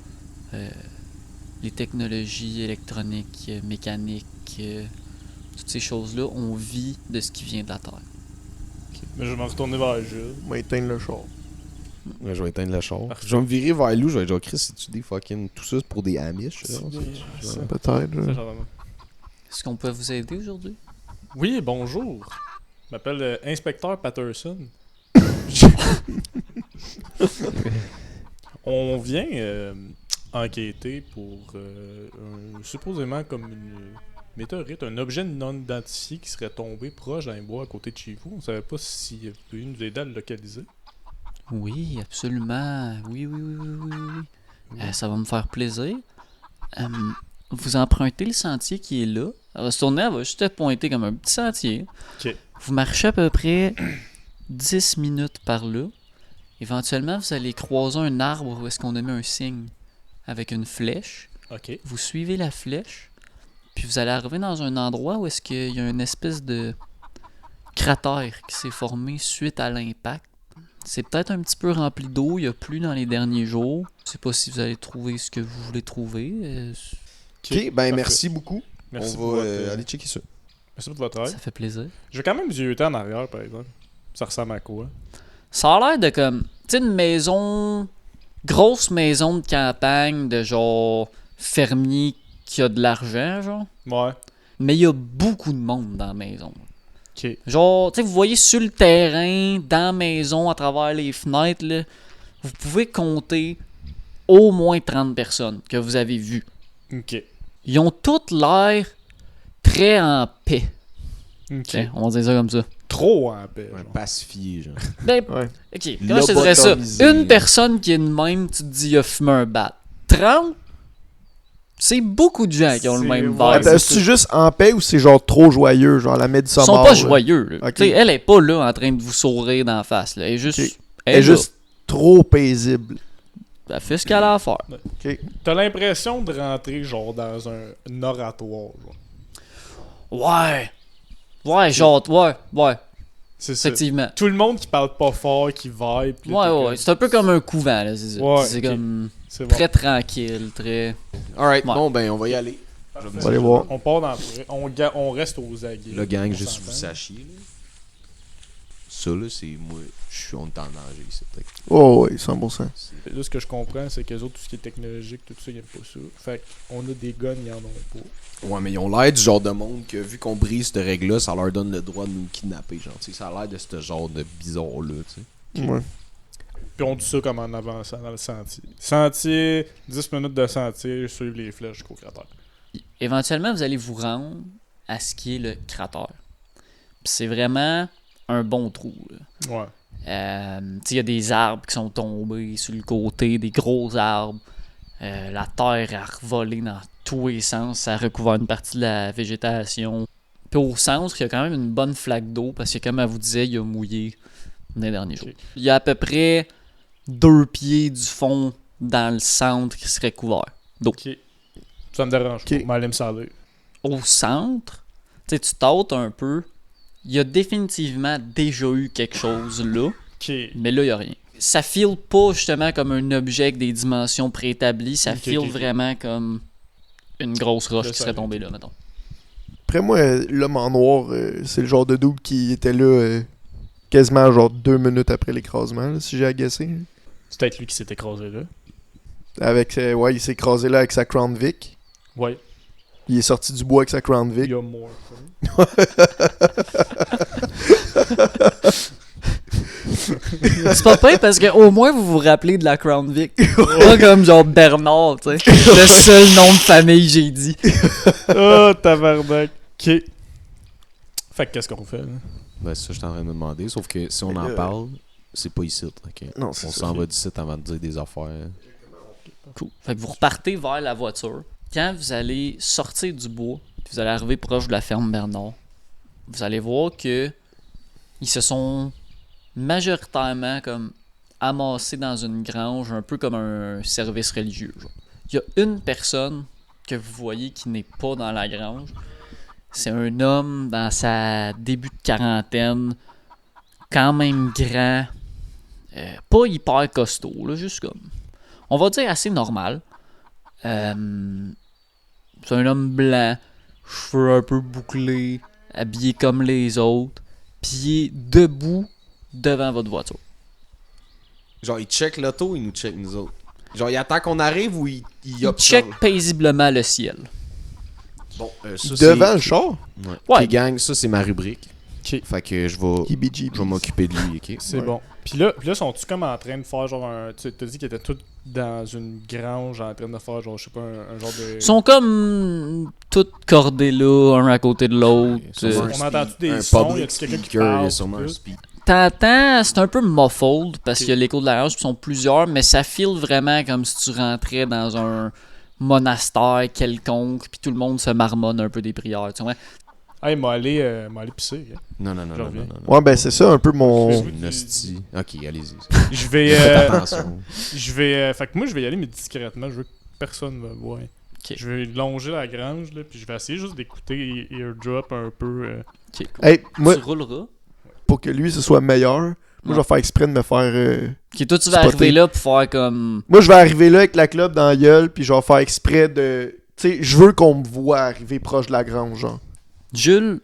les technologies électroniques, mécaniques, toutes ces choses-là, on vit de ce qui vient de la Terre. Mais je vais me retourner vers Jules. On va éteindre le char. Ouais, je vais éteindre le char. Parfait. Je vais me virer vers Lou, je vais dire, Chris, c'est-tu des fucking. Tout ça, c'est pour des Amish? C'est ça. Peut-être. Ça, là. genre de- Est-ce qu'on peut vous aider aujourd'hui? Oui, bonjour. Je m'appelle Inspecteur Patterson. On vient enquêter pour supposément comme une météorite, un objet non identifié qui serait tombé proche d'un bois à côté de chez vous. On savait pas si vous pouvez nous aider à le localiser. Oui, absolument. Oui. Ça va me faire plaisir. Vous empruntez le sentier qui est là. Elle va se tourner, elle va juste te pointer comme un petit sentier. Ok. Vous marchez à peu près 10 minutes par là. Éventuellement, vous allez croiser un arbre où est-ce qu'on a mis un signe avec une flèche. Ok. Vous suivez la flèche, puis vous allez arriver dans un endroit où est-ce qu'il y a une espèce de cratère qui s'est formé suite à l'impact. C'est peut-être un petit peu rempli d'eau, il n'y a plus dans les derniers jours. Je sais pas si vous allez trouver ce que vous voulez trouver. Ok, ben Parfait. merci beaucoup. Merci On pour va votre, aller checker ça. merci pour votre aide. Ça fait plaisir. Je vais quand même jeter en arrière, par exemple. Ça ressemble à quoi? Ça a l'air de comme, tu sais, une maison, grosse maison de campagne de genre fermier qui a de l'argent, genre. Ouais. Mais il y a beaucoup de monde dans la maison. Ok. Genre, tu sais, vous voyez sur le terrain, dans la maison, à travers les fenêtres, là, vous pouvez compter au moins 30 personnes que vous avez vues. Ok. Ils ont toutes l'air très en paix. Ok. Tiens, on va dire ça comme ça. Trop en paix. Un genre. pacifié, genre. Ben, Ouais. ok, comment je te dirais ça? Lobotomisé. Une personne qui est de même, tu te dis, il a fumé un bat. 30, c'est beaucoup de gens qui ont le C'est- même ouais, vibe. Attends, c'est-tu juste en paix ou c'est genre trop joyeux, genre la Ils Midsommar? sont pas là? joyeux. Là. Ok. Tu sais, elle est pas là en train de vous sourire d'en face. Là. Elle est juste. Ok. Elle Elle est est juste trop paisible. là. Elle fait ce qu'elle a à faire. Ok. T'as l'impression de rentrer genre dans un oratoire. Genre. Ouais. Ouais, genre, ouais, C'est ça. effectivement. Tout le monde qui parle pas fort, qui vibe. puis là, Ouais, t'es ouais, comme- c'est un peu comme un couvent, là, c'est ça. Ouais, C'est ok. comme C'est bon. très tranquille, très. Alright, Ouais. bon, ben, on va y aller. Parfait. On va aller voir. On part dans la forêt. On reste aux aguets. Le gang, On juste s'entend. vous sachiez, là. Ça, là, c'est moi. On est en danger ici. Oh, oui, 100%. Là, ce que je comprends, c'est que les autres, tout ce qui est technologique, tout ça, ils aiment pas ça. Fait qu'on a des guns, ils en ont pas. Ouais, mais ils ont l'air du genre de monde que, vu qu'on brise cette règle-là, ça leur donne le droit de nous kidnapper, genre, tu sais. Ça a l'air de ce genre de bizarre-là, tu sais. Ouais. Puis on dit ça comme en avançant dans le sentier. Sentier, 10 minutes de sentier, suivre les flèches jusqu'au cratère. Éventuellement, vous allez vous rendre à ce qui est le cratère. Puis c'est vraiment un bon trou, là. Ouais. Tu sais, il y a des arbres qui sont tombés sur le côté, des gros arbres. La terre a revolé dans tous les sens. Ça a recouvert une partie de la végétation. Puis au centre, il y a quand même une bonne flaque d'eau parce que, comme elle vous disait, il a mouillé dans les derniers jours. Ok. Il y a à peu près 2 pieds du fond dans le centre qui serait couvert d'eau. Ok. Ça me dérange Ok. pas. Mais allez me saler. Au centre, tu sais, tu tâtes un peu. Il y a définitivement déjà eu quelque chose là. Ok. Mais là, il n'y a rien. Ça file pas justement comme un objet avec des dimensions préétablies. Ça Ok, file ok. vraiment comme une grosse roche Le qui serait sol, tombée ok. là, mettons. Après moi, l'homme en noir, c'est le genre de dude qui était là quasiment genre 2 minutes après l'écrasement, là, si j'ai agacé. C'est peut-être lui qui s'est écrasé là. Avec, ouais, il s'est écrasé là avec sa Crown Vic. Ouais. Il est sorti du bois avec sa Crown Il Vic. y a more. C'est pas pire parce que au moins vous vous rappelez de la Crown Vic. Pas comme genre Bernard, tu sais. Le seul nom de famille que j'ai dit. Oh, tabarnak. Ok. Fait que qu'est-ce qu'on fait là? Ben, ça, je suis en train de me demander. Sauf que si on en parle, c'est pas ici, ok? Non, On c'est ça. s'en va d'ici avant de dire des affaires. Cool. Fait que vous repartez vers la voiture. Quand vous allez sortir du bois, puis vous allez arriver proche de la ferme Bernard, vous allez voir que ils se sont majoritairement comme amassés dans une grange, un peu comme un service religieux. Genre. Il y a une personne que vous voyez qui n'est pas dans la grange. C'est un homme dans sa début de quarantaine, quand même grand, pas hyper costaud, là, juste comme, on va dire assez normal. C'est un homme blanc, cheveux un peu bouclés, habillé comme les autres, puis il est debout devant votre voiture. Genre, il check l'auto, il nous check nous autres. Genre, il attend qu'on arrive ou il Il observe? check paisiblement le ciel. Bon, ça, Devant le char? Ouais. Ouais. Ok, gang, ça, c'est ma rubrique. Ok. Fait que je vais KBG. m'occuper de lui, ok? C'est Ouais. bon. Puis là, sont-tu comme en train de faire genre un. Tu t'as dit qu'ils étaient tous dans une grange en train de faire genre, je sais pas, un genre de. Ils sont comme tous cordés là, un à côté de l'autre. Sûrement On entend-tu des un sons? public Y a-tu quelqu'un qui speaker, parle, il y a sûrement tout? un speaker. T'entends, c'est un peu muffled parce Ok. qu'il y a l'écho de la range, puis ils sont plusieurs, mais ça file vraiment comme si tu rentrais dans un monastère quelconque, puis tout le monde se marmonne un peu des prières. Tu vois? Hey, m'a allé pisser. Hein. Non, Je non, reviens. non. Ouais, ben c'est ça un peu mon. Je- Une hostie. Ok, allez-y. Je vais. Faites attention. Fait que moi, je vais y aller, mais discrètement. Je veux que personne me voie. Ok. Je vais longer la grange, là, puis je vais essayer juste d'écouter Airdrop un peu. Ok, cool. Hey, moi, Tu rouleras. pour que lui, ce soit meilleur, moi, je vais faire exprès de me faire. Ok, toi, tu vas Spoté. arriver là pour faire comme. Moi, je vais arriver là avec la club dans la gueule, puis je vais faire exprès de. Tu sais, je veux qu'on me voit arriver proche de la grange, genre. Jules,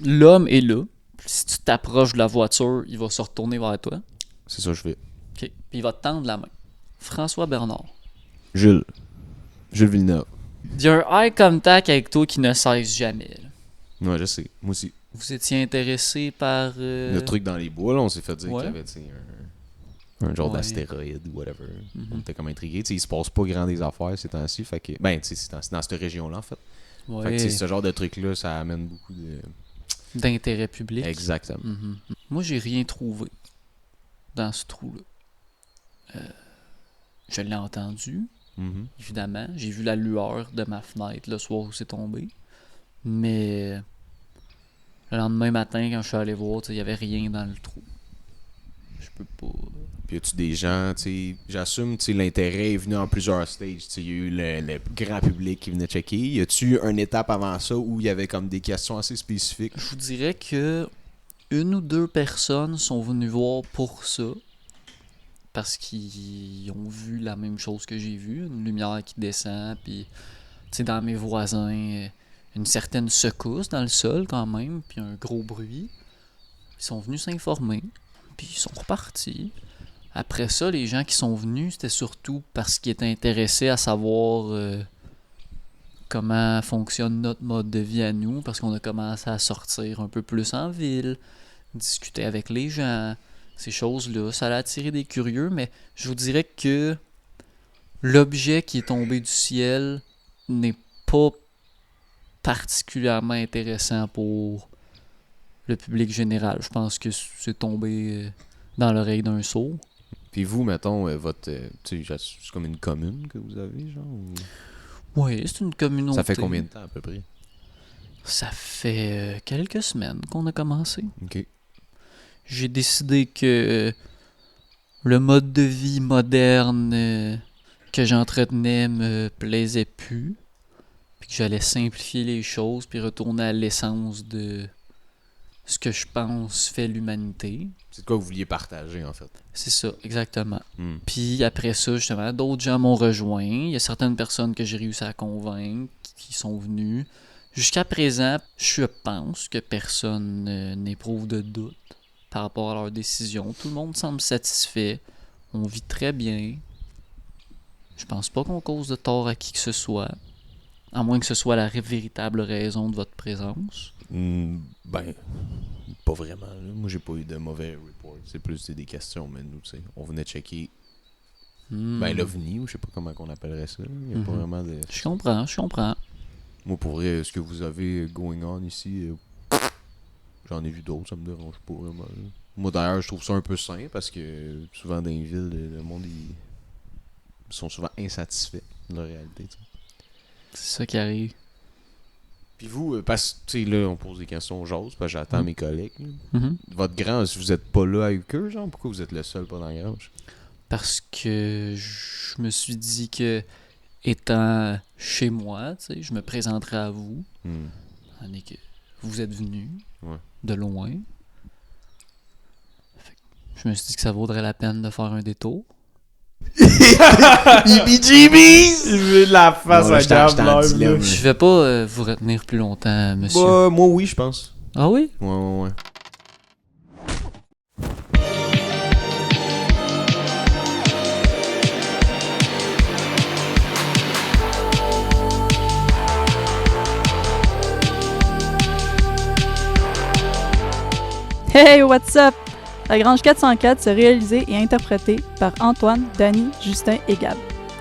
l'homme est là. Si tu t'approches de la voiture, il va se retourner vers toi. C'est ça que je fais. Ok, puis il va te tendre la main. François Bernard. Jules Villeneuve. Il y a un eye contact avec toi qui ne cesse jamais. là. Ouais, je sais. Moi aussi. Vous étiez intéressé par. Le truc dans les bois, là, on s'est fait dire Ouais. qu'il y avait, tu sais, un genre Ouais. d'astéroïde ou whatever. Mhm. On était comme intrigués. Tu sais, il se passe pas grand des affaires ces temps-ci. Fait que. Ben, tu sais, c'est dans cette région-là, en fait. Ouais, Fait que, tu sais, ce genre de truc-là, ça amène beaucoup de. d'intérêt public. Exactement. Mhm. Moi, j'ai rien trouvé dans ce trou-là. Je l'ai entendu, Mhm. évidemment. J'ai vu la lueur de ma fenêtre le soir où c'est tombé. Mais le lendemain matin, quand je suis allé voir, il n'y avait rien dans le trou. Je peux pas. Puis y a-tu des gens, tu sais, j'assume, tu sais, l'intérêt est venu en plusieurs stages. Tu sais, il y a eu le grand public qui venait checker. Y a-tu une étape avant ça où il y avait comme des questions assez spécifiques? Je vous dirais que une ou deux personnes sont venues voir pour ça. Parce qu'ils ont vu la même chose que j'ai vu, une lumière qui descend, puis tu sais, dans mes voisins, une certaine secousse dans le sol quand même, puis un gros bruit. Ils sont venus s'informer, puis ils sont repartis. Après ça, les gens qui sont venus, c'était surtout parce qu'ils étaient intéressés à savoir comment fonctionne notre mode de vie à nous, parce qu'on a commencé à sortir un peu plus en ville, discuter avec les gens. Ces choses-là, ça a attiré des curieux, mais je vous dirais que l'objet qui est tombé du ciel n'est pas particulièrement intéressant pour le public général. Je pense que c'est tombé dans l'oreille d'un sourd. Puis vous, mettons, votre. Tu sais, c'est comme une commune que vous avez, genre? Ou... Oui, c'est une communauté. Ça fait combien de temps à peu près? Ça fait quelques semaines qu'on a commencé. Ok. J'ai décidé que le mode de vie moderne que j'entretenais me plaisait plus, puis que j'allais simplifier les choses, puis retourner à l'essence de ce que je pense fait l'humanité. C'est de quoi vous vouliez partager, en fait? C'est ça, exactement. Hmm. Puis après ça, justement, d'autres gens m'ont rejoint. Il y a certaines personnes que j'ai réussi à convaincre qui sont venues. Jusqu'à présent, je pense que personne n'éprouve de doute par rapport à leur décision. Tout le monde semble satisfait. On vit très bien. Je pense pas qu'on cause de tort à qui que ce soit. À moins que ce soit la véritable raison de votre présence. Ben, pas vraiment. Là. Moi, j'ai pas eu de mauvais report. C'est plus des questions, mais nous, tu sais, on venait checker. Ben, l'OVNI, ou je sais pas comment on appellerait ça. Il y a pas vraiment de. Je comprends. Moi, pour vrai, ce que vous avez going on ici, j'en ai vu d'autres, ça me dérange pas vraiment. Là. Moi, d'ailleurs, je trouve ça un peu sain parce que souvent dans les villes, le monde, ils sont souvent insatisfaits de la réalité. T'sais. C'est ça qui arrive. Puis vous, parce que, tu sais, là, on pose des questions aux choses, parce que j'attends mes collègues. Là. Mhm. Votre grange, si vous êtes pas là avec eux, genre, pourquoi vous êtes le seul pas dans la grange? Parce que je me suis dit que, étant chez moi, tu sais, je me présenterai à vous. Tandis que vous êtes venus Ouais. de loin. Fait que je me suis dit que ça vaudrait la peine de faire un détour. EBGBs! Il met la face Non, là, à j'étais Gab en live, dilemme. là. Je vais pas vous retenir plus longtemps, monsieur. Bah, moi, oui, je pense. Ah oui? Ouais. Hey, what's up? La Grange 404 s'est réalisée et interprétée par Antoine, Danny, Justin et Gab.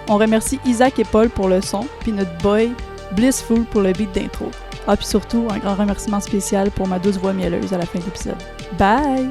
On remercie Isaac et Paul pour le son, puis notre boy Blissful pour le beat d'intro. Ah, puis surtout, un grand remerciement spécial pour ma douce voix mielleuse à la fin de l'épisode. Bye!